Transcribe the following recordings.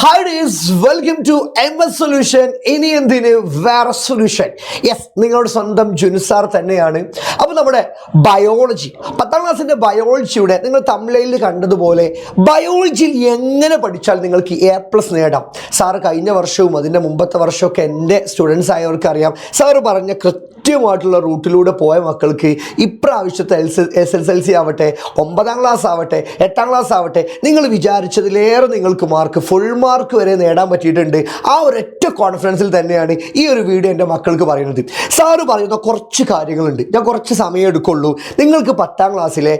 Hi guys, welcome to MS Solution. ഇനി എന്തിന് വേറെ സൊല്യൂഷൻ. യെസ്, നിങ്ങളുടെ സ്വന്തം ജുൻസാർ തന്നെയാണ്. അപ്പോൾ നമ്മുടെ ബയോളജി 10ാം ക്ലാസ്സിൻ്റെ ബയോളജിയുടെ നിങ്ങൾ തമിഴിൽ കണ്ടതുപോലെ ബയോളജിയിൽ എങ്ങനെ പഠിച്ചാൽ നിങ്ങൾക്ക് A+ നേടാം. സാറ് കഴിഞ്ഞ വർഷവും അതിൻ്റെ മുമ്പത്തെ വർഷമൊക്കെ എൻ്റെ സ്റ്റുഡൻസ് ആയവർക്ക് അറിയാം. സാറ് പറഞ്ഞ കൃത്യമായിട്ടുള്ള റൂട്ടിലൂടെ പോയ മക്കൾക്ക് ഇപ്രാവശ്യത്തെ SSLC ആവട്ടെ, 9ാം ക്ലാസ് ആവട്ടെ, 8ാം ക്ലാസ് ആവട്ടെ, നിങ്ങൾ വിചാരിച്ചതിലേറെ നിങ്ങൾക്ക് മാർക്ക്, ഫുൾ മാർക്ക് വരെ നേടാൻ പറ്റിയിട്ടുണ്ട്. ആ ഒരൊറ്റ കോൺഫിഡൻസിൽ തന്നെയാണ് ഈ ഒരു വീഡിയോ എൻ്റെ മക്കൾക്ക് പറയുന്നത്. സാറ് പറയുന്ന കുറച്ച് കാര്യങ്ങളുണ്ട്, ഞാൻ കുറച്ച് സമയം എടുക്കുള്ളൂ. നിങ്ങൾക്ക് 10ാം ക്ലാസ്സിലെ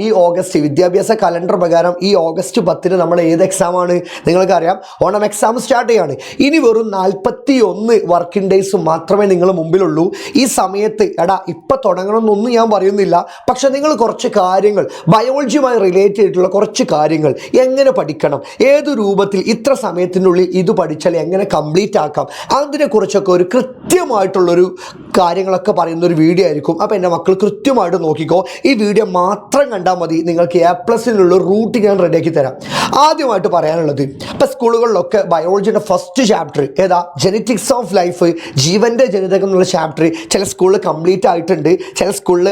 ഈ ഓഗസ്റ്റ് വിദ്യാഭ്യാസ കലണ്ടർ പ്രകാരം ഈ ഓഗസ്റ്റ് 10 നമ്മൾ ഏത് എക്സാമാണ് നിങ്ങൾക്കറിയാം, ഓണം എക്സാം സ്റ്റാർട്ട് ചെയ്യാണ്. ഇനി വെറും 41 വർക്കിംഗ് ഡേയ്സ് മാത്രമേ നിങ്ങൾ മുമ്പിലുള്ളൂ. ഈ സമയത്ത് ഇപ്പം തുടങ്ങണമെന്നൊന്നും ഞാൻ പറയുന്നില്ല, പക്ഷെ നിങ്ങൾ കുറച്ച് കാര്യങ്ങൾ ബയോളജിയുമായി റിലേറ്റ് ചെയ്തിട്ടുള്ള കുറച്ച് കാര്യങ്ങൾ എങ്ങനെ പഠിക്കണം, ഏത് രൂപത്തിൽ ഇത്ര സമയത്തിനുള്ളിൽ ഇത് പഠിച്ചാൽ എങ്ങനെ കംപ്ലീറ്റ് ആക്കാം, അതിനെക്കുറിച്ചൊക്കെ ഒരു കൃത്യമായിട്ടുള്ളൊരു കാര്യങ്ങളൊക്കെ പറയുന്ന ഒരു വീഡിയോ ആയിരിക്കും. അപ്പോൾ എൻ്റെ മക്കൾ കൃത്യമായിട്ട് നോക്കിക്കോ. ഈ വീഡിയോ മാത്രം കണ്ടാൽ മതി, നിങ്ങൾക്ക് A+നുള്ള റൂട്ട് ഞാൻ റെഡിയാക്കി തരാം. ആദ്യമായിട്ട് പറയാനുള്ളത്, ഇപ്പം സ്കൂളുകളിലൊക്കെ ബയോളജിയുടെ first chapter genetics of life, ജീവൻ്റെ ജനിതകം എന്നുള്ള ചാപ്റ്റർ ചില സ്കൂളിൽ കംപ്ലീറ്റ് ആയിട്ടുണ്ട്, ചില സ്കൂളിൽ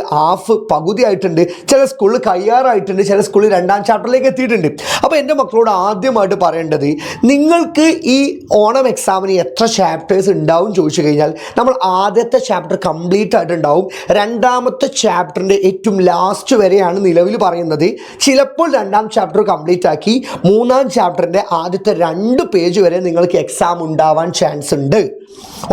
പകുതി ആയിട്ടുണ്ട്, ചില സ്കൂളിൽ കയ്യാറായിട്ടുണ്ട്, ചില സ്കൂളിൽ 2ാം ചാപ്റ്ററിലേക്ക് എത്തിയിട്ടുണ്ട്. അപ്പോൾ എൻ്റെ മക്കളോട് ആദ്യമായിട്ട് പറയേണ്ടത്, നിങ്ങൾക്ക് ഈ ഓണം എക്സാമിന് എത്ര ചാപ്റ്റേഴ്സ് ഉണ്ടാവും ചോദിച്ചു കഴിഞ്ഞാൽ, നമ്മൾ ആദ്യത്തെ ചാപ്റ്റർ കംപ്ലീറ്റ് ആയിട്ടുണ്ടാവും. 2ാമത്തെ ചാപ്റ്ററിൻ്റെ ഏറ്റവും ലാസ്റ്റ് വരെയാണ് നിലവിൽ പറയുന്നത്. ചിലപ്പോൾ 2ാം ചാപ്റ്റർ കംപ്ലീറ്റ് ആക്കി 3ാം ചാപ്റ്ററിൻ്റെ ആദ്യത്തെ 2 പേജ് വരെ നിങ്ങൾക്ക് എക്സാം ഉണ്ടാവാൻ ചാൻസ് ഉണ്ട്.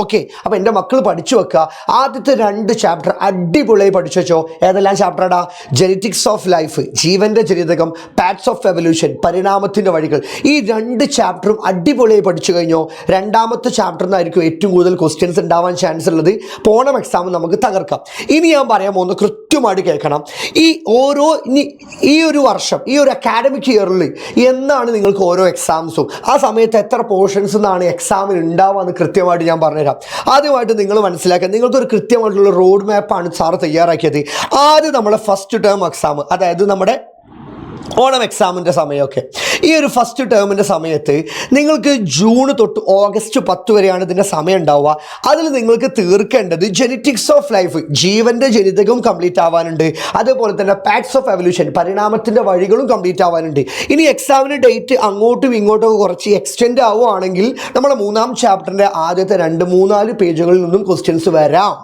ഓക്കെ, അപ്പോൾ എൻ്റെ മക്കൾ പഠിച്ചു വെക്കുക. ആദ്യത്തെ 2 ചാപ്റ്റർ അടിപൊളിയായി പഠിച്ചു വെച്ചോ. ഏതെല്ലാം ചാപ്റ്ററാടാ? ജെനറ്റിക്സ് ഓഫ് ലൈഫ്, ജീവൻ്റെ ജനിതകം, പാർട്സ് ഓഫ് എവല്യൂഷൻ, പരിണാമത്തിൻ്റെ വഴികൾ. ഈ 2 ചാപ്റ്ററും അടിപൊളിയായി പഠിച്ചു കഴിഞ്ഞോ, 2ാമത്തെ ചാപ്റ്ററിൽ നിന്നായിരിക്കും ഏറ്റവും കൂടുതൽ ക്വസ്റ്റ്യൻസ് ഉണ്ടാവാൻ ചാൻസ് ഉള്ളത്. ഓണം എക്സാം നമുക്ക് തകർക്കാം. ഇനി ഞാൻ പറയാൻ പോകുന്നത് കൃത്യമായിട്ട് കേൾക്കണം. ഈ ഒരു വർഷം, ഈ ഒരു അക്കാഡമിക് ഇയറിൽ എന്നാണ് നിങ്ങൾക്ക് ഓരോ എക്സാംസും, ആ സമയത്ത് എത്ര പോർഷൻസ് എന്നാണ് എക്സാമിന് ഉണ്ടാവുക എന്ന് കൃത്യമായിട്ട് ഞാൻ പറഞ്ഞുതരാം. ആദ്യമായിട്ട് നിങ്ങൾ മനസ്സിലാക്കുക, നിങ്ങൾക്കൊരു കൃത്യമായിട്ടുള്ള റോഡ് മാപ്പാണ് സാറ് തയ്യാറാക്കിയത്. ആദ്യം നമ്മുടെ ഫസ്റ്റ് ടേം എക്സാം, അതായത് നമ്മുടെ ഓണം എക്സാമിൻ്റെ സമയമൊക്കെ, ഈ ഒരു ഫസ്റ്റ് ടേമിൻ്റെ സമയത്ത് നിങ്ങൾക്ക് ജൂൺ തൊട്ട് ഓഗസ്റ്റ് 10 വരെയാണ് ഇതിൻ്റെ സമയം ഉണ്ടാവുക. അതിൽ നിങ്ങൾക്ക് തീർക്കേണ്ടത് ജെനറ്റിക്സ് ഓഫ് ലൈഫ്, ജീവൻ്റെ ജനിതകം കംപ്ലീറ്റ് ആവാനുണ്ട്. അതുപോലെ തന്നെ പാർട്സ് ഓഫ് എവല്യൂഷൻ, പരിണാമത്തിൻ്റെ വഴികളും കംപ്ലീറ്റ് ആവാനുണ്ട്. ഇനി എക്സാമിന് ഡേറ്റ് അങ്ങോട്ടും ഇങ്ങോട്ടും കുറച്ച് എക്സ്റ്റെൻഡ് ആവുകയാണെങ്കിൽ നമ്മുടെ 3ാം ചാപ്റ്ററിൻ്റെ ആദ്യത്തെ 2-3-4 പേജുകളിൽ നിന്നും ക്വസ്റ്റ്യൻസ് വരാം.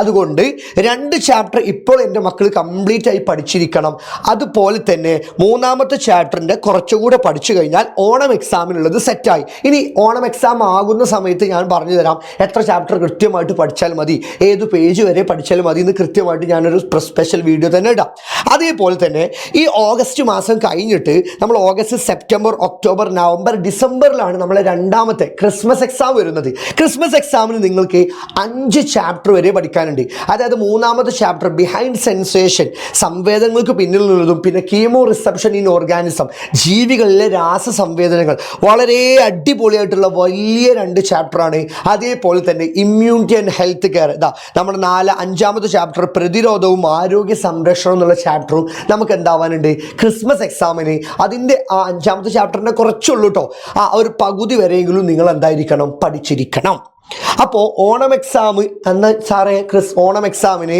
അതുകൊണ്ട് 2 ചാപ്റ്റർ ഇപ്പോൾ എൻ്റെ മക്കൾ കംപ്ലീറ്റ് ആയി പഠിച്ചിരിക്കണം. അതുപോലെ തന്നെ 3ാമത്തെ ചാപ്റ്ററിൻ്റെ കുറച്ചുകൂടെ പഠിച്ചു കഴിഞ്ഞാൽ ഓണം എക്സാമിനുള്ളത് സെറ്റായി. ഇനി ഓണം എക്സാം ആകുന്ന സമയത്ത് ഞാൻ പറഞ്ഞു തരാം എത്ര ചാപ്റ്റർ കൃത്യമായിട്ട് പഠിച്ചാൽ മതി, ഏത് പേജ് വരെ പഠിച്ചാൽ മതി എന്ന് കൃത്യമായിട്ട് ഞാനൊരു സ്പെഷ്യൽ വീഡിയോ തന്നെ ഇടാം. അതേപോലെ തന്നെ ഈ ഓഗസ്റ്റ് മാസം കഴിഞ്ഞിട്ട് നമ്മൾ ഓഗസ്റ്റ്, സെപ്റ്റംബർ, ഒക്ടോബർ, നവംബർ, ഡിസംബറിലാണ് നമ്മളെ 2ാമത്തെ ക്രിസ്മസ് എക്സാം വരുന്നത്. ക്രിസ്മസ് എക്സാമിന് നിങ്ങൾക്ക് 5 ചാപ്റ്റർ വരെ പഠിക്കാനുണ്ട്. അതായത് 3ാമത്തെ ചാപ്റ്റർ ബിഹൈൻഡ് സെൻസേഷൻ, സംവേദനങ്ങൾക്ക് പിന്നിൽ നിന്നതും, പിന്നെ കീമോ റിസപ്ഷൻ ഇൻ ഓർഗാനിസം, ജീവികളിലെ രാസസംവേദനങ്ങൾ, വളരെ അടിപൊളിയായിട്ടുള്ള വലിയ 2 ചാപ്റ്ററാണ്. അതേപോലെ തന്നെ ഇമ്മ്യൂണിറ്റി ആൻഡ് ഹെൽത്ത് കെയർ, നമ്മുടെ 5ാമത്തെ ചാപ്റ്റർ പ്രതിരോധവും ആരോഗ്യ സംരക്ഷണവും എന്നുള്ള ചാപ്റ്ററും നമുക്ക് എന്താവാനുണ്ട് ക്രിസ്മസ് എക്സാമിന്. അതിൻ്റെ 5ാമത്തെ ചാപ്റ്ററിനെ കുറച്ചുള്ളൂ കേട്ടോ, ഒരു പകുതി വരെയെങ്കിലും നിങ്ങൾ എന്തായിരിക്കണം, പഠിച്ചിരിക്കണം. അപ്പോൾ ഓണം എക്സാം എന്നാൽ സാറേ ഓണം എക്സാമിന്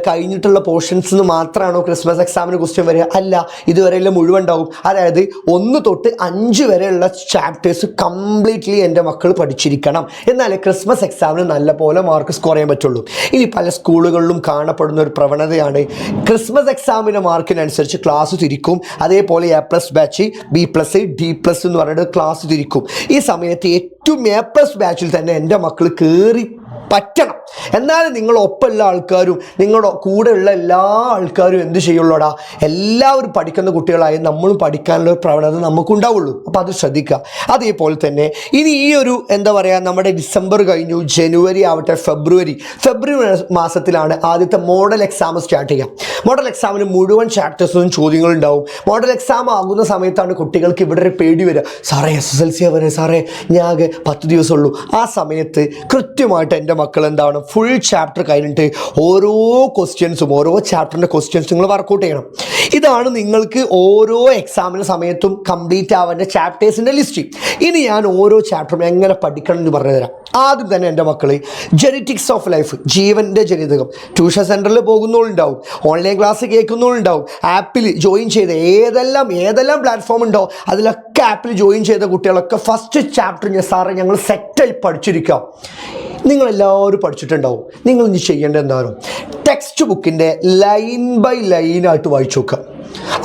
കഴിഞ്ഞിട്ടുള്ള പോർഷൻസ് നിന്ന് മാത്രമാണോ ക്രിസ്മസ് എക്സാമിന് ക്വസ്റ്റ്യൻ വരിക? അല്ല, ഇതുവരെയെല്ലാം മുഴുവൻ ഉണ്ടാവും. അതായത് 1 തൊട്ട് 5 വരെയുള്ള ചാപ്റ്റേഴ്സ് കംപ്ലീറ്റ്ലി എൻ്റെ മക്കൾ പഠിച്ചിരിക്കണം, എന്നാലേ ക്രിസ്മസ് എക്സാമിന് നല്ല പോലെ മാർക്ക് സ്കോർ ചെയ്യാൻ പറ്റുള്ളൂ. ഇനി പല സ്കൂളുകളിലും കാണപ്പെടുന്ന ഒരു പ്രവണതയാണ്, ക്രിസ്മസ് എക്സാമിൻ്റെ മാർക്കിനനുസരിച്ച് ക്ലാസ് തിരിക്കും. അതേപോലെ A+ ബാച്ച്, B+, D+ എന്ന് പറഞ്ഞിട്ട് ക്ലാസ് തിരിക്കും. ഈ സമയത്ത് ഏറ്റവും A+ ബാച്ചിൽ തന്നെ എൻ്റെ മക്കൾ കയറി പറ്റണം. എന്നാലും നിങ്ങളൊപ്പമുള്ള ആൾക്കാരും നിങ്ങളുടെ കൂടെയുള്ള എല്ലാ ആൾക്കാരും എന്ത് ചെയ്യുള്ളൂടാ, എല്ലാവരും പഠിക്കുന്ന കുട്ടികളായി നമ്മളും പഠിക്കാനുള്ള ഒരു പ്രവണത നമുക്കുണ്ടാവുള്ളൂ. അപ്പോൾ അത് ശ്രദ്ധിക്കുക. അതേപോലെ തന്നെ ഇനി ഈ ഒരു നമ്മുടെ ഡിസംബർ കഴിഞ്ഞു, ജനുവരി ആവട്ടെ, ഫെബ്രുവരി മാസത്തിലാണ് ആദ്യത്തെ മോഡൽ എക്സാം സ്റ്റാർട്ട് ചെയ്യുക. മോഡൽ എക്സാമിന് മുഴുവൻ ചാപ്റ്റേഴ്സും ചോദ്യങ്ങളുണ്ടാവും. മോഡൽ എക്സാം ആകുന്ന സമയത്താണ് കുട്ടികൾക്ക് ഇവിടെ ഒരു പേടി വരിക, സാറേ SSLC വരെ സാറേ ഞാൻ 10 ദിവസമുള്ളൂ. ആ സമയത്ത് കൃത്യമായിട്ട് എൻ്റെ എൻ്റെ മക്കൾ എന്താണ് ഫുൾ ചാപ്റ്റർ കഴിഞ്ഞിട്ട് ഓരോ ക്വസ്റ്റ്യൻസും ഓരോ ചാപ്റ്ററിൻ്റെ ക്വസ്റ്റ്യൻസ് നിങ്ങൾ വർക്കൗട്ട് ചെയ്യണം. ഇതാണ് നിങ്ങൾക്ക് ഓരോ എക്സാമിന് സമയത്തും കംപ്ലീറ്റ് ആവേണ്ട ചാപ്റ്റേഴ്സിൻ്റെ ലിസ്റ്റ്. ഇനി ഞാൻ ഓരോ ചാപ്റ്ററും എങ്ങനെ പഠിക്കണം എന്ന് പറഞ്ഞു തരാം. ആദ്യം തന്നെ എൻ്റെ മക്കൾ ജെനറ്റിക്സ് ഓഫ് ലൈഫ്, ജീവൻ്റെ ജനിതകം, ട്യൂഷൻ സെൻറ്ററിൽ പോകുന്നവരുണ്ടാവും, ഓൺലൈൻ ക്ലാസ് കേൾക്കുന്നവരുണ്ടാവും, ആപ്പിൽ ജോയിൻ ചെയ്ത് ഏതെല്ലാം പ്ലാറ്റ്ഫോം ഉണ്ടോ അതിലൊക്കെ ആപ്പിൽ ജോയിൻ ചെയ്ത കുട്ടികളൊക്കെ ഫസ്റ്റ് ചാപ്റ്റർ സാറേ ഞങ്ങൾ സെറ്റായി പഠിച്ചിരിക്കാം. നിങ്ങളെല്ലാവരും പഠിച്ചിട്ടുണ്ടാവും. നിങ്ങൾ ഇനി ചെയ്യേണ്ടത് എന്താണ്, ടെക്സ്റ്റ് ബുക്കിൻ്റെ ലൈൻ ബൈ ലൈനായിട്ട് വായിച്ചു നോക്കുക.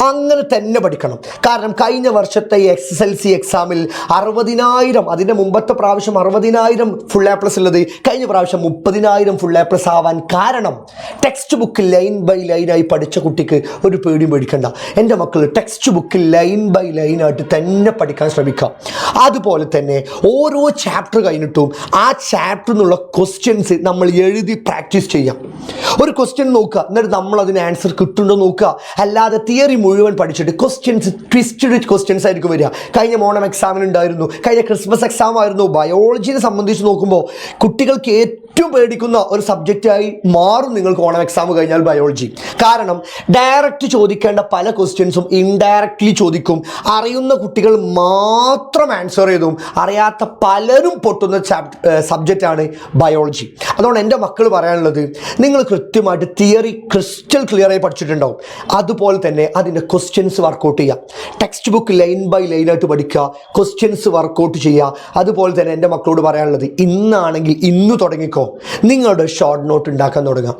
അങ്ങനെ തന്നെ പഠിക്കണം. കാരണം കഴിഞ്ഞ വർഷത്തെ SSLC എക്സാമിൽ 60,000, അതിൻ്റെ മുമ്പത്തെ പ്രാവശ്യം 60,000 ഫുൾ എ പ്ലസ് ഉള്ളത് കഴിഞ്ഞ പ്രാവശ്യം 30,000 ഫുൾ എ പ്ലസ് ആവാൻ കാരണം ടെക്സ്റ്റ് ബുക്ക് ലൈൻ ബൈ ലൈനായി പഠിച്ച കുട്ടിക്ക് ഒരു പേടിയും പേടിക്കണ്ട. എൻ്റെ മക്കൾ ടെക്സ്റ്റ് ബുക്ക് ലൈൻ ബൈ ലൈനായിട്ട് തന്നെ പഠിക്കാൻ ശ്രമിക്കാം. അതുപോലെ തന്നെ ഓരോ ചാപ്റ്റർ കഴിഞ്ഞിട്ടും ആ ചാപ്റ്ററിൽ നിന്നുള്ള ക്വസ്റ്റ്യൻസ് നമ്മൾ എഴുതി പ്രാക്ടീസ് ചെയ്യാം. ഒരു ക്വസ്റ്റ്യൻ നോക്കുക, എന്നിട്ട് നമ്മൾ അതിന് ആൻസർ കിട്ടുന്നുണ്ടോ നോക്കുക. അല്ലാതെ തിയറി മുഴുവൻ പഠിച്ചിട്ട് ക്വസ്റ്റ്യൻസ് ട്വിസ്റ്റഡ് ക്വസ്റ്റ്യൻസ് ആയിരിക്കും വരിക. കഴിഞ്ഞ മോണം എക്സാമിനുണ്ടായിരുന്നു, കഴിഞ്ഞ ക്രിസ്മസ് എക്സാം ആയിരുന്നു. ബയോളജിനെ സംബന്ധിച്ച് നോക്കുമ്പോൾ കുട്ടികൾക്ക് ഏറ്റവും പേടിക്കുന്ന ഒരു സബ്ജക്റ്റായി മാറും നിങ്ങൾക്ക് ഓണം എക്സാം കഴിഞ്ഞാൽ ബയോളജി. കാരണം ഡയറക്റ്റ് ചോദിക്കേണ്ട പല ക്വസ്റ്റ്യൻസും ഇൻഡയറക്റ്റ്ലി ചോദിക്കും. അറിയുന്ന കുട്ടികൾ മാത്രം ആൻസർ ചെയ്തും അറിയാത്ത പലരും പൊട്ടുന്ന സബ്ജക്റ്റാണ് ബയോളജി. അതുകൊണ്ട് എൻ്റെ മക്കൾ പറയാനുള്ളത്, നിങ്ങൾ കൃത്യമായിട്ട് തിയറി ക്രിസ്റ്റൽ ക്ലിയറായി പഠിച്ചിട്ടുണ്ടാവും. അതുപോലെ തന്നെ അതിൻ്റെ ക്വസ്റ്റ്യൻസ് വർക്കൗട്ട് ചെയ്യുക. ടെക്സ്റ്റ് ബുക്ക് ലൈൻ ബൈ ലൈനായിട്ട് പഠിക്കുക, ക്വസ്റ്റ്യൻസ് വർക്കൗട്ട് ചെയ്യുക. അതുപോലെ തന്നെ എൻ്റെ മക്കളോട് പറയാനുള്ളത്, ഇന്നാണെങ്കിൽ ഇന്ന് തുടങ്ങിക്കോ നിങ്ങളുടെ ഷോർട്ട് നോട്ട് ഉണ്ടാക്കാൻ തുടങ്ങാം.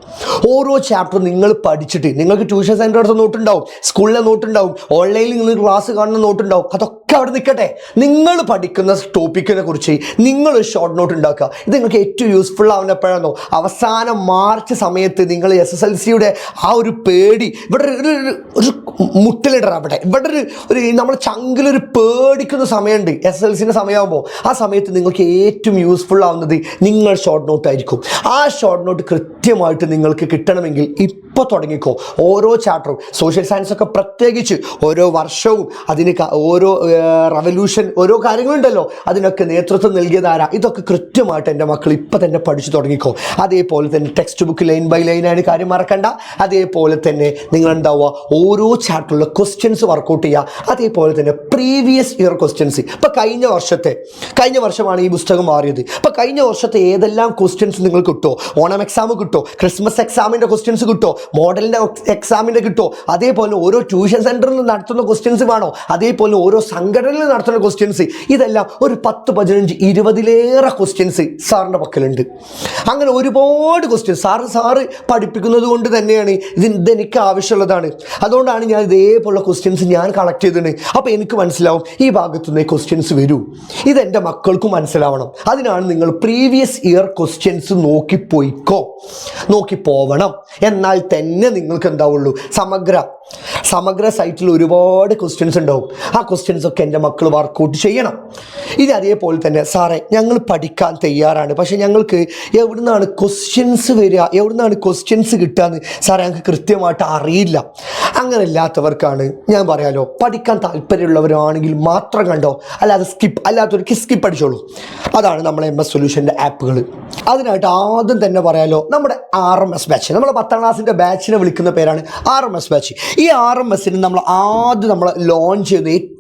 ഓരോ ചാപ്റ്റർ നിങ്ങൾ പഠിച്ചിട്ട്, നിങ്ങൾക്ക് ട്യൂഷൻ സെൻ്ററിൻ്റെ നോട്ടുണ്ടാവും, സ്കൂളിലെ നോട്ടുണ്ടാവും, ഓൺലൈനിൽ നിങ്ങൾ ക്ലാസ് കാണുന്ന നോട്ടുണ്ടാവും, അതൊക്കെ അവിടെ നിൽക്കട്ടെ. നിങ്ങൾ പഠിക്കുന്ന ടോപ്പിക്കിനെ കുറിച്ച് നിങ്ങൾ ഷോർട്ട് നോട്ട് ഉണ്ടാക്കുക. ഇത് നിങ്ങൾക്ക് ഏറ്റവും യൂസ്ഫുൾ ആവുന്ന എപ്പോഴാണോ, അവസാനം മാർച്ച് സമയത്ത് നിങ്ങൾ SSLCയുടെ ആ ഒരു പേടി, ഇവിടെ ഒരു മുട്ടലിടർ, ഇവിടെ ഒരു നമ്മൾ ചങ്കിലൊരു പേടിക്കുന്ന സമയമുണ്ട് SSLCൻ്റെ സമയമാകുമ്പോൾ. ആ സമയത്ത് നിങ്ങൾക്ക് ഏറ്റവും യൂസ്ഫുൾ ആവുന്നത് നിങ്ങൾ ഷോർട്ട് നോട്ട് ആയിരിക്കും. ആ ഷോർട്ട് നോട്ട് കൃത്യമായിട്ട് നിങ്ങൾക്ക് കിട്ടണമെങ്കിൽ ഇപ്പോൾ തുടങ്ങിക്കോ. ഓരോ ചാപ്റ്ററും സോഷ്യൽ സയൻസ് ഒക്കെ പ്രത്യേകിച്ച് ഓരോ വർഷവും അതിന് ഓരോ റവല്യൂഷൻ ഓരോ കാര്യങ്ങളുണ്ടല്ലോ, അതിനൊക്കെ നേതൃത്വം നൽകിയതാരാ, ഇതൊക്കെ കൃത്യമായിട്ട് എൻ്റെ മക്കൾ ഇപ്പം തന്നെ പഠിച്ചു തുടങ്ങിക്കോ. അതേപോലെ തന്നെ ടെക്സ്റ്റ് ബുക്ക് ലൈൻ ബൈ ലൈനാണ്, കാര്യം മറക്കണ്ട. അതേപോലെ തന്നെ നിങ്ങൾ ഉണ്ടാവുക ഓരോ ചാപ്റ്ററിലെ ക്വസ്റ്റ്യൻസ് വർക്കൗട്ട് ചെയ്യുക. അതേപോലെ തന്നെ പ്രീവിയസ് ഇയർ ക്വസ്റ്റ്യൻസ്. ഇപ്പം കഴിഞ്ഞ വർഷമാണ് ഈ പുസ്തകം മാറിയത്. ഇപ്പം കഴിഞ്ഞ വർഷത്തെ ഏതെല്ലാം ക്വസ്റ്റ്യൻസ് നിങ്ങൾക്ക് കിട്ടുമോ, ഓണം എക്സാം കിട്ടുമോ, ക്രിസ്മസ് എക്സാമിൻ്റെ ക്വസ്റ്റ്യൻസ് കിട്ടുമോ, മോഡലിൻ്റെ എക്സാമിൻ്റെ കിട്ടുമോ, അതേപോലെ ഓരോ ട്യൂഷൻ സെൻറ്ററിൽ നടത്തുന്ന ക്വസ്റ്റ്യൻസ് വേണോ, അതേപോലെ ഓരോ സംഘടനയിൽ നടത്തുന്ന ക്വസ്റ്റ്യൻസ്, ഇതെല്ലാം ഒരു 10, 15, 20 ക്വസ്റ്റ്യൻസ് സാറിൻ്റെ പക്കലുണ്ട്. അങ്ങനെ ഒരുപാട് ക്വസ്റ്റ്യൻസ് സാറ് പഠിപ്പിക്കുന്നത് കൊണ്ട് തന്നെയാണ് ഇതെനിക്ക് ആവശ്യമുള്ളതാണ്. അതുകൊണ്ടാണ് ഞാൻ ഇതേപോലുള്ള ക്വസ്റ്റ്യൻസ് ഞാൻ കളക്ട് ചെയ്തിട്ടുണ്ട്. അപ്പോൾ എനിക്ക് മനസ്സിലാവും ഈ ഭാഗത്തുനിന്ന് ക്വസ്റ്റ്യൻസ് വരൂ. ഇതെൻ്റെ മക്കൾക്കും മനസ്സിലാവണം. അതിനാണ് നിങ്ങൾ പ്രീവിയസ് ഇയർ ക്വസ്റ്റ്യൻസ് നോക്കി പോവണം. എന്നാൽ തന്നെ നിങ്ങൾക്ക് എന്താവുള്ളൂ, സമഗ്ര സൈറ്റിൽ ഒരുപാട് ക്വസ്റ്റ്യൻസ് ഉണ്ടാവും. ആ ക്വസ്റ്റ്യൻസ് ഒക്കെ എൻ്റെ മക്കൾ വർക്കൗട്ട് ചെയ്യണം. ഇനി അതേപോലെ തന്നെ, സാറേ ഞങ്ങൾ പഠിക്കാൻ തയ്യാറാണ്, പക്ഷേ ഞങ്ങൾക്ക് എവിടുന്നാണ് ക്വസ്റ്റ്യൻസ് വരിക, എവിടുന്നാണ് ക്വസ്റ്റ്യൻസ് കിട്ടുകയെന്ന് സാറേ ഞങ്ങൾക്ക് കൃത്യമായിട്ട് അറിയില്ല. അങ്ങനെ ഇല്ലാത്തവർക്കാണ് ഞാൻ പറയാലോ, പഠിക്കാൻ താല്പര്യമുള്ളവരാണെങ്കിൽ മാത്രം കണ്ടോ, അല്ലാത്തവർക്ക് സ്കിപ്പ് അടിച്ചോളൂ. അതാണ് നമ്മളെ MS സൊല്യൂഷൻ്റെ ആപ്പുകൾ. അതിനായിട്ട് ആദ്യം തന്നെ പറയാലോ, നമ്മുടെ RMS ബാച്ച്, നമ്മുടെ 10ാം ക്ലാസ്സിൻ്റെ ബാച്ചിനെ വിളിക്കുന്ന പേരാണ് RMS ബാച്ച്. ഈ RMSന് നമ്മൾ ആദ്യം ലോഞ്ച് ചെയ്യുന്ന ഏറ്റവും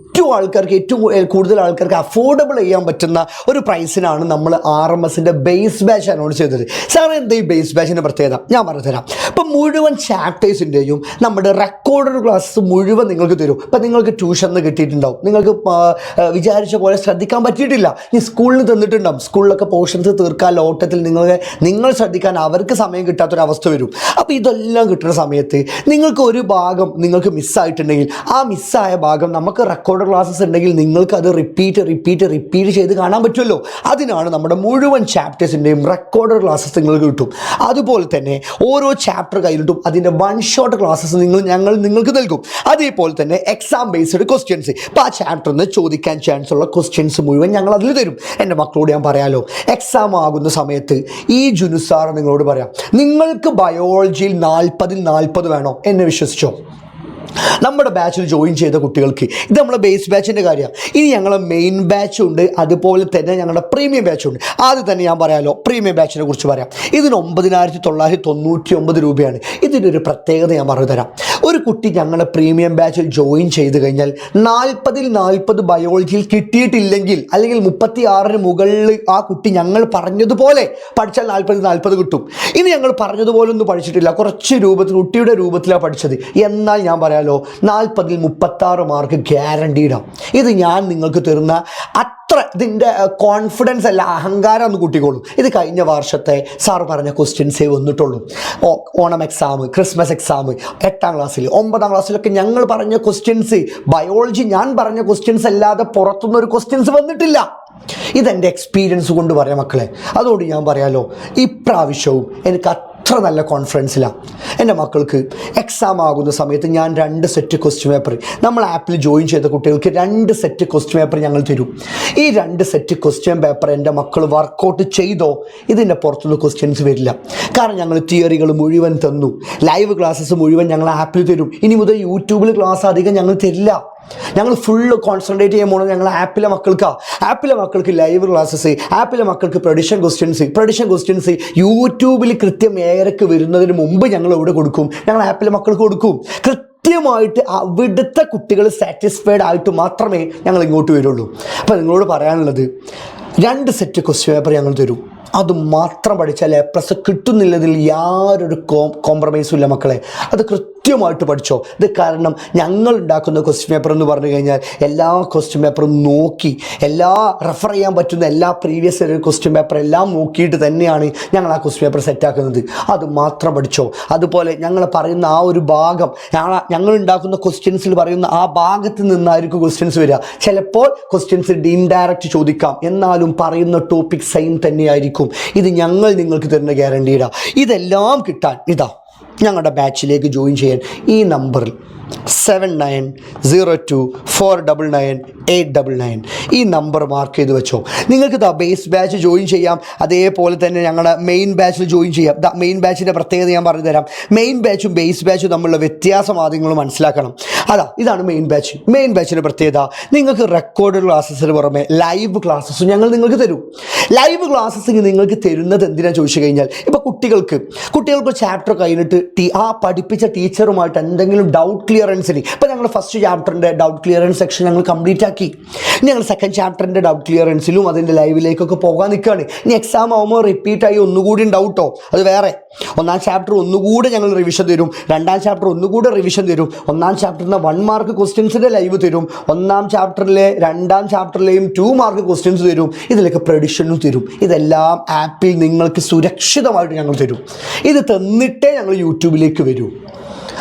കൂടുതൽ ആൾക്കാർക്ക് അഫോർഡബിൾ ചെയ്യാൻ പറ്റുന്ന ഒരു പ്രൈസിനാണ് നമ്മൾ RMSൻ്റെ ബേസ് ബാച്ച് അനൗൺസ് ചെയ്തത്. സാർ എന്താ ഈ ബേസ് ബാച്ചിൻ്റെ പ്രത്യേകത ഞാൻ പറഞ്ഞുതരാം. ഇപ്പം മുഴുവൻ ചാപ്റ്റേഴ്സിൻ്റെയും നമ്മുടെ റെക്കോർഡഡ് ക്ലാസ് മുഴുവൻ നിങ്ങൾക്ക് തരും. ഇപ്പം നിങ്ങൾക്ക് ട്യൂഷനിൽ കിട്ടിയിട്ടുണ്ടാവും, നിങ്ങൾക്ക് വിചാരിച്ച പോലെ ശ്രദ്ധിക്കാൻ പറ്റിയിട്ടില്ല, ഈ സ്കൂളിൽ തന്നിട്ടുണ്ടാവും, സ്കൂളിലൊക്കെ പോർഷൻസ് തീർക്കാൻ ഓട്ടത്തിൽ നിങ്ങൾ ശ്രദ്ധിക്കാൻ അവർക്ക് സമയം കിട്ടാത്തൊരവസ്ഥ വരും. അപ്പോൾ ഇതെല്ലാം കിട്ടുന്ന സമയത്ത് നിങ്ങൾക്ക് ഒരു ഭാഗം നിങ്ങൾക്ക് മിസ്സായിട്ടുണ്ടെങ്കിൽ ആ മിസ്സായ ഭാഗം നമുക്ക് റെക്കോർഡ് ക്ലാസ്സസ് ഉണ്ടെങ്കിൽ നിങ്ങൾക്ക് അത് റിപ്പീറ്റ് ചെയ്ത് കാണാൻ പറ്റുമല്ലോ. അതിനാണ് നമ്മുടെ മുഴുവൻ ചാപ്റ്റേഴ്സിൻ്റെയും റെക്കോർഡഡ് ക്ലാസ്സസ് നിങ്ങൾക്ക് കിട്ടും. അതുപോലെ തന്നെ ഓരോ ചാപ്റ്റർ കഴിഞ്ഞിട്ടും അതിൻ്റെ 1 ഷോട്ട് ക്ലാസ്സസ് ഞങ്ങൾ നിങ്ങൾക്ക് നൽകും. അതേപോലെ തന്നെ എക്സാം ബേസ്ഡ് ക്വസ്റ്റ്യൻസ്, ഇപ്പോൾ ആ ചാപ്റ്ററിൽ നിന്ന് ചോദിക്കാൻ ചാൻസ് ഉള്ള ക്വസ്റ്റ്യൻസ് മുഴുവൻ ഞങ്ങൾ അതിൽ തരും. എൻ്റെ മക്കളോട് ഞാൻ പറയാലോ, എക്സാം ആകുന്ന സമയത്ത് ഈ ജുനു സാർ നിങ്ങളോട് പറയാം, നിങ്ങൾക്ക് ബയോളജിയിൽ 40-40 വേണോ, എന്നെ വിശ്വസിച്ചോ, നമ്മുടെ ബാച്ചിൽ ജോയിൻ ചെയ്ത കുട്ടികൾക്ക് ഇത് നമ്മളെ ബേസ് ബാച്ചിൻ്റെ കാര്യമാണ്. ഇനി ഞങ്ങളെ മെയിൻ ബാച്ചുണ്ട്, അതുപോലെ തന്നെ ഞങ്ങളുടെ പ്രീമിയം ബാച്ചുണ്ട്. ആദ്യം തന്നെ ഞാൻ പറയാമല്ലോ, പ്രീമിയം ബാച്ചിനെ കുറിച്ച് പറയാം. ഇതിന് 9,999 രൂപയാണ്. ഇതിൻ്റെ ഒരു പ്രത്യേകത ഞാൻ പറഞ്ഞു തരാം. ഒരു കുട്ടി ഞങ്ങളുടെ പ്രീമിയം ബാച്ചിൽ ജോയിൻ ചെയ്ത് കഴിഞ്ഞാൽ 40-ൽ 40 ബയോളജിയിൽ കിട്ടിയിട്ടില്ലെങ്കിൽ, അല്ലെങ്കിൽ 36-ന് മുകളിൽ ആ കുട്ടി ഞങ്ങൾ പറഞ്ഞതുപോലെ പഠിച്ചാൽ 40-40 കിട്ടും. ഇനി ഞങ്ങൾ പറഞ്ഞതുപോലെ ഒന്നും പഠിച്ചിട്ടില്ല, കുറച്ച് രൂപത്തിൽ കുട്ടിയുടെ രൂപത്തിലാണ് പഠിച്ചത്, എന്നാൽ ഞാൻ പറയാമല്ലോ 40-ൽ 36 മാർക്ക് ഗ്യാരണ്ടീഡാണ്. ഇത് ഞാൻ നിങ്ങൾക്ക് തരുന്ന അത്ര ഇതിൻ്റെ കോൺഫിഡൻസ് അല്ല, അഹങ്കാരം ഒന്ന് കൂട്ടിക്കോളും. ഇത് കഴിഞ്ഞ വർഷത്തെ സാർ പറഞ്ഞ ക്വസ്റ്റ്യൻസേ വന്നിട്ടുള്ളൂ. ഓണം എക്സാം, ക്രിസ്മസ് എക്സാം, 8ാം ക്ലാസ്സിൽ 9ാം ക്ലാസ്സിലൊക്കെ ഞങ്ങൾ പറഞ്ഞ ക്വസ്റ്റ്യൻസ്, ബയോളജി ഞാൻ പറഞ്ഞ ക്വസ്റ്റ്യൻസ് അല്ലാതെ പുറത്തുനിന്നൊരു ക്വസ്റ്റ്യൻസ് വന്നിട്ടില്ല. ഇതെൻ്റെ എക്സ്പീരിയൻസ് കൊണ്ട് പറയാം മക്കളെ. അതുകൊണ്ട് ഞാൻ പറയാമല്ലോ, ഇപ്രാവശ്യവും എനിക്ക് അത്ര നല്ല കോൺഫിഡൻസിലാണ്. എൻ്റെ മക്കൾക്ക് എക്സാം ആകുന്ന സമയത്ത് ഞാൻ 2 സെറ്റ് ക്വസ്റ്റ്യൻ പേപ്പർ, നമ്മൾ ആപ്പിൽ ജോയിൻ ചെയ്ത കുട്ടികൾക്ക് 2 സെറ്റ് ക്വസ്റ്റ്യൻ പേപ്പർ ഞങ്ങൾ തരും. ഈ 2 സെറ്റ് ക്വസ്റ്റ്യൻ പേപ്പർ എൻ്റെ മക്കൾ വർക്കൗട്ട് ചെയ്തോ ഇതിൻ്റെ പുറത്തുനിന്ന് ക്വസ്റ്റ്യൻസ് വരില്ല. കാരണം ഞങ്ങൾ തിയറികൾ മുഴുവൻ തന്നു, ലൈവ് ക്ലാസ്സസ് മുഴുവൻ ഞങ്ങൾ ആപ്പിൽ തരും. ഇനി മുതൽ യൂട്യൂബിൽ ക്ലാസ് അധികം ഞങ്ങൾ തരില്ല. ഞങ്ങൾ ഫുള്ള് കോൺസെൻട്രേറ്റ് ചെയ്യാൻ പോകുന്നത് ഞങ്ങൾ ആപ്പിലെ മക്കൾക്ക് ലൈവ് ക്ലാസ്സസ്, ആപ്പിലെ മക്കൾക്ക് പ്രഡിഷൻ ക്വസ്റ്റ്യൻസ് യൂട്യൂബിൽ കൃത്യം 7:30 വരുന്നതിന് മുമ്പ് ഞങ്ങൾ എവിടെ കൊടുക്കും? ഞങ്ങൾ ആപ്പിലെ മക്കൾക്ക് കൊടുക്കും. കൃത്യമായിട്ട് അവിടുത്തെ കുട്ടികൾ സാറ്റിസ്ഫൈഡ് ആയിട്ട് മാത്രമേ ഞങ്ങൾ ഇങ്ങോട്ട് വരുള്ളൂ. അപ്പോൾ നിങ്ങളോട് പറയാനുള്ളത്, 2 സെറ്റ് ക്വസ്റ്റ്യൻ പേപ്പർ ഞങ്ങൾ തരും. അത് മാത്രം പഠിച്ചാൽ A+ കിട്ടുന്നില്ലതിൽ യാതൊരു കോംപ്രമൈസും ഇല്ല മക്കളെ. അത് കൃത്യമായിട്ട് പഠിച്ചോ. ഇത് കാരണം ഞങ്ങൾ ഉണ്ടാക്കുന്ന ക്വസ്റ്റ്യൻ പേപ്പർ എന്ന് പറഞ്ഞു കഴിഞ്ഞാൽ എല്ലാ ക്വസ്റ്റ്യൻ പേപ്പറും നോക്കി, എല്ലാ റെഫർ ചെയ്യാൻ പറ്റുന്ന എല്ലാ പ്രീവിയസ് ഇയർ ക്വസ്റ്റ്യൻ പേപ്പർ എല്ലാം നോക്കിയിട്ട് തന്നെയാണ് ഞങ്ങൾ ആ ക്വസ്റ്റ്യൻ പേപ്പർ സെറ്റാക്കുന്നത്. അത് മാത്രം പഠിച്ചോ. അതുപോലെ ഞങ്ങൾ പറയുന്ന ആ ഒരു ഭാഗം, ഞങ്ങൾ ഉണ്ടാക്കുന്ന ക്വസ്റ്റ്യൻസിൽ പറയുന്ന ആ ഭാഗത്ത് നിന്നായിരിക്കും ക്വസ്റ്റ്യൻസ് വരിക. ചിലപ്പോൾ ക്വസ്റ്റ്യൻസ് ഇൻഡയറക്റ്റ് ചോദിക്കാം, എന്നാലും പറയുന്ന ടോപ്പിക് സെയിം തന്നെയായിരിക്കും. ഇത് ഞങ്ങൾ നിങ്ങൾക്ക് തരുന്ന ഗ്യാരണ്ടീഡാ. ഇതെല്ലാം കിട്ടാൻ ഇതാ ഞങ്ങളുടെ ബാച്ചിലേക്ക് ജോയിൻ ചെയ്യാൻ ഈ നമ്പറിൽ 7902499899 ഈ നമ്പർ മാർക്ക് ചെയ്ത് വെച്ചോ. നിങ്ങൾക്ക് ബേസ് ബാച്ച് ജോയിൻ ചെയ്യാം, അതേപോലെ തന്നെ ഞങ്ങളുടെ മെയിൻ ബാച്ചിൽ ജോയിൻ ചെയ്യാം. മെയിൻ ബാച്ചിൻ്റെ പ്രത്യേകത ഞാൻ പറഞ്ഞു തരാം. മെയിൻ ബാച്ചും ബേസ് ബാച്ചും തമ്മിലുള്ള വ്യത്യാസം ആദ്യം നിങ്ങൾ മനസ്സിലാക്കണം. ഇതാണ് മെയിൻ ബാച്ച്. മെയിൻ ബാച്ചിൻ്റെ പ്രത്യേകത, നിങ്ങൾക്ക് റെക്കോർഡ് ക്ലാസ്സസിന് പുറമെ ലൈവ് ക്ലാസ്സസ് ഞങ്ങൾ നിങ്ങൾക്ക് തരും. ലൈവ് ക്ലാസ്സസ് നിങ്ങൾക്ക് തരുന്നത് എന്തിനാണെന്ന് ചോദിച്ചു കഴിഞ്ഞാൽ, ഇപ്പോൾ കുട്ടികൾക്ക് ചാപ്റ്റർ കഴിഞ്ഞിട്ട് ആ പഠിപ്പിച്ച ടീച്ചറുമായിട്ട് എന്തെങ്കിലും ഡൗട്ട് ക്ലിയറൻസിന്, ഇപ്പോൾ ഞങ്ങൾ ഫസ്റ്റ് ചാപ്റ്ററിൻ്റെ ഡൗട്ട് ക്ലിയറൻസ് സെക്ഷൻ ഞങ്ങൾ കംപ്ലീറ്റ് ആക്കി. ഞങ്ങൾ സെക്കൻഡ് ചാപ്റ്ററിൻ്റെ ഡൗട്ട് ക്ലിയറൻസിലും അതിൻ്റെ ലൈവിലേക്കൊക്കെ പോകാൻ നിൽക്കുകയാണ്. ഇനി എക്സാം ആകുമ്പോൾ റിപ്പീറ്റായി ഒന്നുകൂടി ഡൗട്ടോ, അത് വേറെ. 1ാം ചാപ്റ്റർ ഒന്നുകൂടെ ഞങ്ങൾ റിവിഷൻ തരും, 2ാം ചാപ്റ്റർ ഒന്നുകൂടെ റിവിഷൻ തരും, 1ാം ചാപ്റ്ററിന് 1 മാർക്ക് ക്വസ്റ്റ്യൻസിൻ്റെ ലൈവ് തരും, 1ാം ചാപ്റ്ററിലെ 2ാം ചാപ്റ്ററിലെയും 2 മാർക്ക് ക്വസ്റ്റ്യൻസ് തരും, ഇതിലൊക്കെ പ്രഡിഷനും തരും. ഇതെല്ലാം ആപ്പിൽ നിങ്ങൾക്ക് സുരക്ഷിതമായിട്ട് ഞങ്ങൾ തരും. ഇത് തന്നിട്ടേ ഞങ്ങൾ യൂട്യൂബിലേക്ക് വരൂ.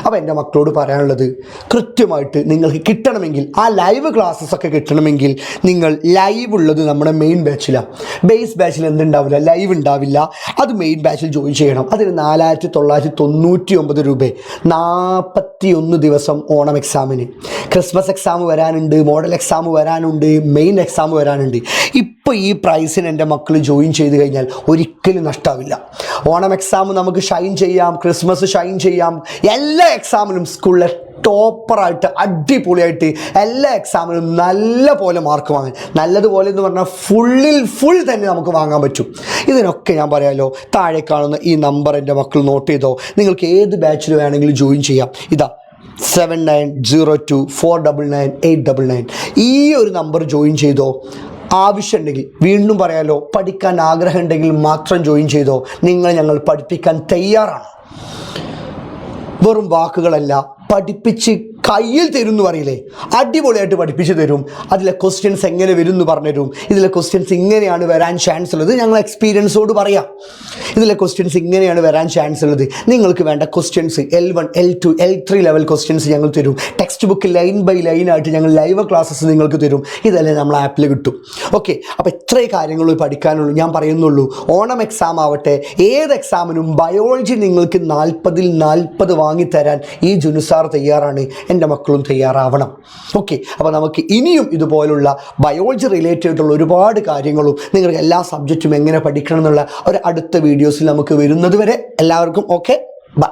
അപ്പോൾ എൻ്റെ മക്കളോട് പറയാനുള്ളത്, കൃത്യമായിട്ട് നിങ്ങൾക്ക് കിട്ടണമെങ്കിൽ, ആ ലൈവ് ക്ലാസ്സസ് ഒക്കെ കിട്ടണമെങ്കിൽ നിങ്ങൾ ലൈവ് ഉള്ളത് നമ്മുടെ മെയിൻ ബാച്ചിലാണ്. ബേസ് ബാച്ചിൽ എന്തുണ്ടാവില്ല, ലൈവ് ഉണ്ടാവില്ല. അത് മെയിൻ ബാച്ചിൽ ജോയിൻ ചെയ്യണം. അതിന് 4,999 രൂപ. 41 ദിവസം ഓണം എക്സാമിന്, ക്രിസ്മസ് എക്സാം വരാനുണ്ട്, മോഡൽ എക്സാം വരാനുണ്ട്, മെയിൻ എക്സാം വരാനുണ്ട്. ഇപ്പോൾ ഈ പ്രൈസിന് എൻ്റെ മക്കൾ ജോയിൻ ചെയ്ത് കഴിഞ്ഞാൽ ഒരിക്കലും നഷ്ടമാവില്ല. ഓണം എക്സാം നമുക്ക് ഷൈൻ ചെയ്യാം, ക്രിസ്മസ് ഷൈൻ ചെയ്യാം, എല്ലാ എക്സാമിലും സ്കൂളിലെ ടോപ്പറായിട്ട് അടിപൊളിയായിട്ട് എല്ലാ എക്സാമിനും നല്ല പോലെ മാർക്ക് വാങ്ങാൻ, നല്ലതുപോലെ എന്ന് പറഞ്ഞാൽ ഫുൾ തന്നെ നമുക്ക് വാങ്ങാൻ പറ്റും. ഇതിനൊക്കെ ഞാൻ പറയാമല്ലോ, താഴെ കാണുന്ന ഈ നമ്പർ എൻ്റെ മക്കൾ നോട്ട് ചെയ്തോ. നിങ്ങൾക്ക് ഏത് ബാച്ചിൽ വേണമെങ്കിലും ജോയിൻ ചെയ്യാം. ഇതാ 7902499899 ഈ ഒരു നമ്പർ ജോയിൻ ചെയ്തോ. ആവശ്യമുണ്ടെങ്കിൽ, വീണ്ടും പറയാലോ, പഠിക്കാൻ ആഗ്രഹം ഉണ്ടെങ്കിൽ മാത്രം ജോയിൻ ചെയ്തോ. ഞങ്ങൾ പഠിപ്പിക്കാൻ തയ്യാറാണ്. വെറും വാക്കുകളല്ല, പഠിപ്പിച്ച് കയ്യിൽ തരും എന്ന് പറയില്ലേ, അടിപൊളിയായിട്ട് പഠിപ്പിച്ച് തരും. അതിലെ ക്വസ്റ്റ്യൻസ് എങ്ങനെ വരും എന്ന് പറഞ്ഞു തരും. ഇതിലെ ക്വസ്റ്റ്യൻസ് ഇങ്ങനെയാണ് വരാൻ ചാൻസ് ഉള്ളത്, ഞങ്ങൾ എക്സ്പീരിയൻസോട് പറയാം. ഇതിലെ ക്വസ്റ്റ്യൻസ് ഇങ്ങനെയാണ് വരാൻ ചാൻസ് ഉള്ളത്. നിങ്ങൾക്ക് വേണ്ട questions L1, L2, L3 level questions ഞങ്ങൾ തരും. Text book line by line ആയിട്ട് ഞങ്ങൾ ലൈവ് ക്ലാസ്സസ് നിങ്ങൾക്ക് തരും. ഇതെല്ലാം നമ്മൾ ആപ്പിൽ കിട്ടും. ഓക്കെ, അപ്പോൾ ഇത്രയും കാര്യങ്ങൾ പഠിക്കാനുള്ളൂ. ഞാൻ പറയുന്നുള്ളൂ, ഓണം എക്സാം ആവട്ടെ, ഏത് എക്സാമിനും ബയോളജി നിങ്ങൾക്ക് 40-ൽ 40 വാങ്ങിത്തരാൻ ഈ ജുനുസാർ തയ്യാറാണ്. എൻ്റെ മക്കളും തയ്യാറാവണം. ഓക്കെ, അപ്പോൾ നമുക്ക് ഇനിയും ഇതുപോലുള്ള ബയോളജി റിലേറ്റഡ് ആയിട്ടുള്ള ഒരുപാട് കാര്യങ്ങളും നിങ്ങൾക്ക് എല്ലാ സബ്ജക്റ്റും എങ്ങനെ പഠിക്കണം എന്നുള്ള ഒരു അടുത്ത വീഡിയോസിൽ നമുക്ക് വരുന്നത് വരെ എല്ലാവർക്കും ഓക്കെ, ബൈ.